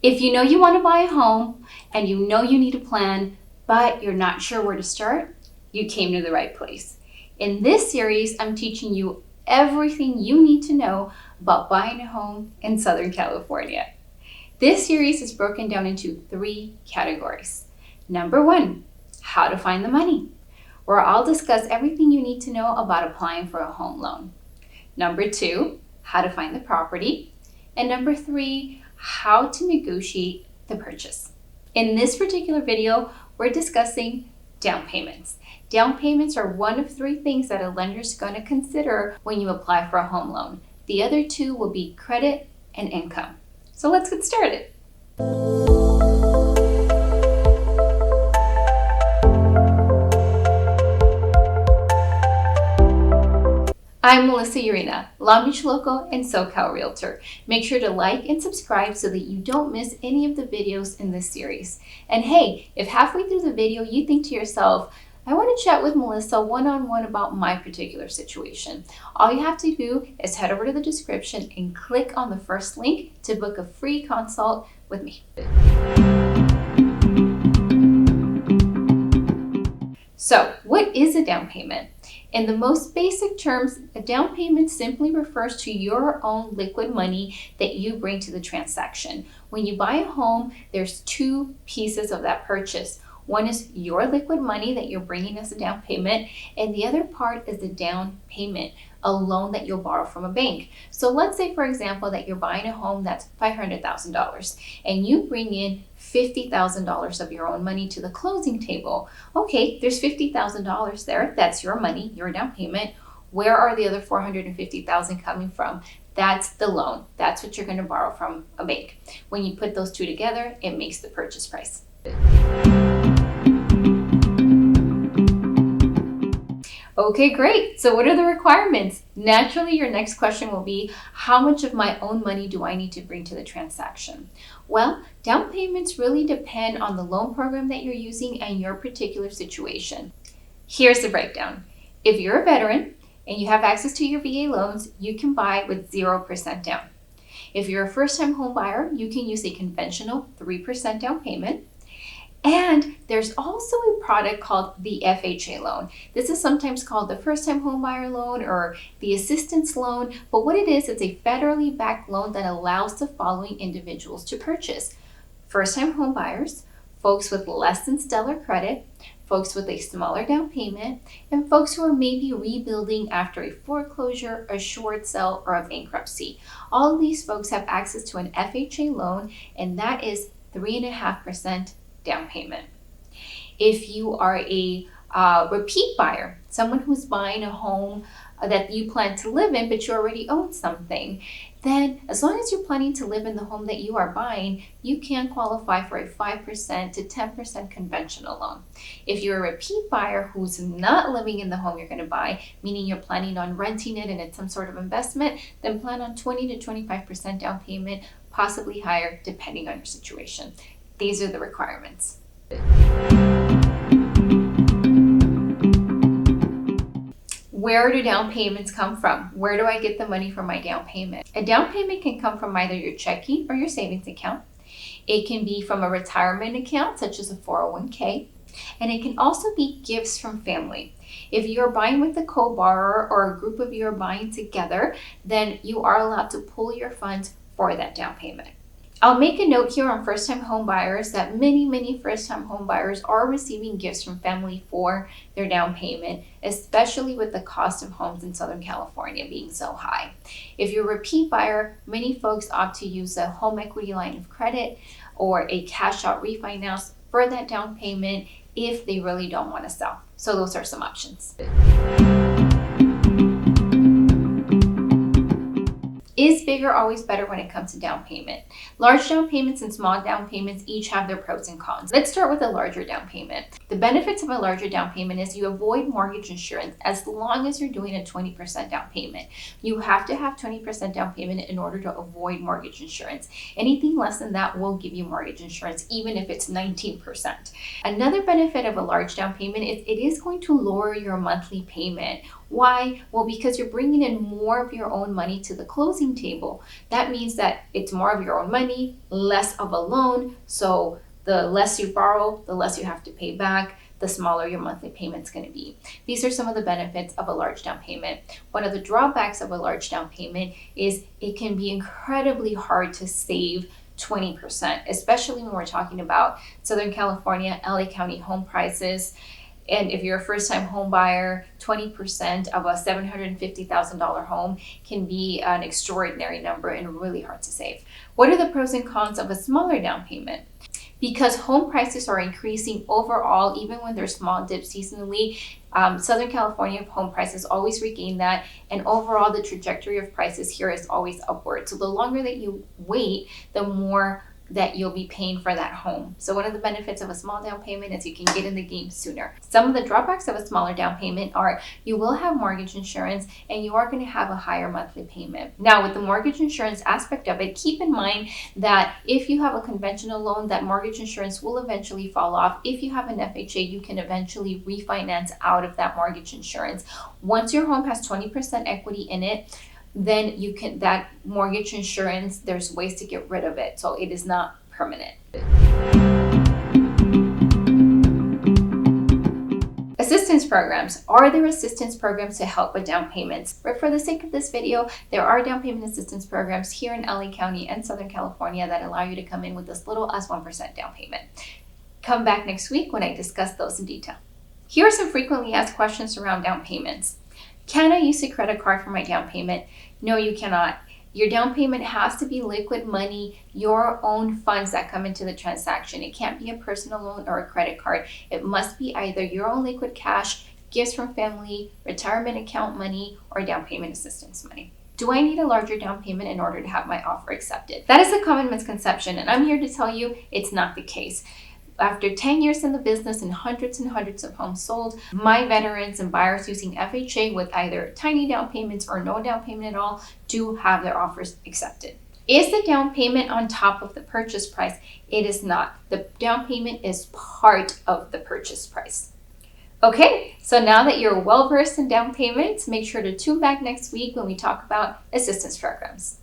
If you know you want to buy a home and you know you need a plan, but you're not sure where to start, you came to the right place. In this series, I'm teaching you everything you need to know about buying a home in Southern California. This series is broken down into 3 categories. Number 1, how to find the money, where I'll discuss everything you need to know about applying for a home loan. Number 2, how to find the property. And number 3, how to negotiate the purchase. In this particular video, we're discussing down payments. Down payments are one of 3 things that a lender is going to consider when you apply for a home loan. The other 2 will be credit and income. So let's get started. I'm Melissa Urena, Long Beach local and SoCal realtor. Make sure to like and subscribe so that you don't miss any of the videos in this series. And hey, if halfway through the video you think to yourself, I want to chat with Melissa one-on-one about my particular situation, all you have to do is head over to the description and click on the first link to book a free consult with me. So, what is a down payment? In the most basic terms, a down payment simply refers to your own liquid money that you bring to the transaction. When you buy a home, there's 2 pieces of that purchase. One is your liquid money that you're bringing as a down payment, and the other part is the down payment, a loan that you'll borrow from a bank. So let's say, for example, that you're buying a home that's $500,000 and you bring in $50,000 of your own money to the closing table. Okay, there's $50,000 there. That's your money, your down payment. Where are the other $450,000 coming from? That's the loan. That's what you're going to borrow from a bank. When you put those 2 together, it makes the purchase price. Okay, great. So what are the requirements? Naturally, your next question will be, how much of my own money do I need to bring to the transaction? Well, down payments really depend on the loan program that you're using and your particular situation. Here's the breakdown. If you're a veteran and you have access to your VA loans, you can buy with 0% down. If you're a first-time home buyer, you can use a conventional 3% down payment. And there's also a product called the FHA loan. This is sometimes called the first-time homebuyer loan or the assistance loan, but what it is, it's a federally backed loan that allows the following individuals to purchase: first-time homebuyers, folks with less than stellar credit, folks with a smaller down payment, and folks who are maybe rebuilding after a foreclosure, a short sale, or a bankruptcy. All of these folks have access to an FHA loan, and that is 3.5% down payment. If you are a repeat buyer, someone who's buying a home that you plan to live in but you already own something, then as long as you're planning to live in the home that you are buying, you can qualify for a 5% to 10% conventional loan. If you're a repeat buyer who's not living in the home you're going to buy, meaning you're planning on renting it and it's some sort of investment, then plan on 20 to 25% down payment, possibly higher depending on your situation. These are the requirements. Where do down payments come from? Where do I get the money for my down payment? A down payment can come from either your checking or your savings account. It can be from a retirement account, such as a 401k, and it can also be gifts from family. If you're buying with a co-borrower or a group of you are buying together, then you are allowed to pull your funds for that down payment. I'll make a note here on first-time home buyers that many first-time home buyers are receiving gifts from family for their down payment, especially with the cost of homes in Southern California being so high. If you're a repeat buyer, many folks opt to use a home equity line of credit or a cash-out refinance for that down payment if they really don't want to sell. So those are some options. Is bigger always better when it comes to down payment? Large down payments and small down payments each have their pros and cons. Let's start with a larger down payment. The benefits of a larger down payment is you avoid mortgage insurance as long as you're doing a 20% down payment. You have to have 20% down payment in order to avoid mortgage insurance. Anything less than that will give you mortgage insurance, even if it's 19%. Another benefit of a large down payment is it is going to lower your monthly payment. Why? Well, because you're bringing in more of your own money to the closing table. That means that it's more of your own money, less of a loan. So the less you borrow, the less you have to pay back, the smaller your monthly payment's going to be. These are some of the benefits of a large down payment. One of the drawbacks of a large down payment is it can be incredibly hard to save 20%, especially when we're talking about Southern California, LA County home prices. And if you're a first-time home buyer, 20% of a $750,000 home can be an extraordinary number and really hard to save. What are the pros and cons of a smaller down payment? Because home prices are increasing overall, even when there's small dips seasonally, Southern California home prices always regain that, and overall the trajectory of prices here is always upward. So the longer that you wait, the more that you'll be paying for that home. So one of the benefits of a small down payment is you can get in the game sooner. Some of the drawbacks of a smaller down payment are you will have mortgage insurance and you are going to have a higher monthly payment. Now, with the mortgage insurance aspect of it, keep in mind that if you have a conventional loan, that mortgage insurance will eventually fall off. If you have an FHA, you can eventually refinance out of that mortgage insurance. Once your home has 20% equity in it, then you can, that mortgage insurance, there's ways to get rid of it. So it is not permanent. Assistance programs. Are there assistance programs to help with down payments? But for the sake of this video, there are down payment assistance programs here in LA County and Southern California that allow you to come in with as little as 1% down payment. Come back next week when I discuss those in detail. Here are some frequently asked questions around down payments. Can I use a credit card for my down payment? No, you cannot. Your down payment has to be liquid money, your own funds that come into the transaction. It can't be a personal loan or a credit card. It must be either your own liquid cash, gifts from family, retirement account money, or down payment assistance money. Do I need a larger down payment in order to have my offer accepted? That is a common misconception, and I'm here to tell you it's not the case. After 10 years in the business and hundreds of homes sold, my veterans and buyers using FHA with either tiny down payments or no down payment at all do have their offers accepted. Is the down payment on top of the purchase price? It is not. The down payment is part of the purchase price. Okay, so now that you're well versed in down payments, make sure to tune back next week when we talk about assistance programs.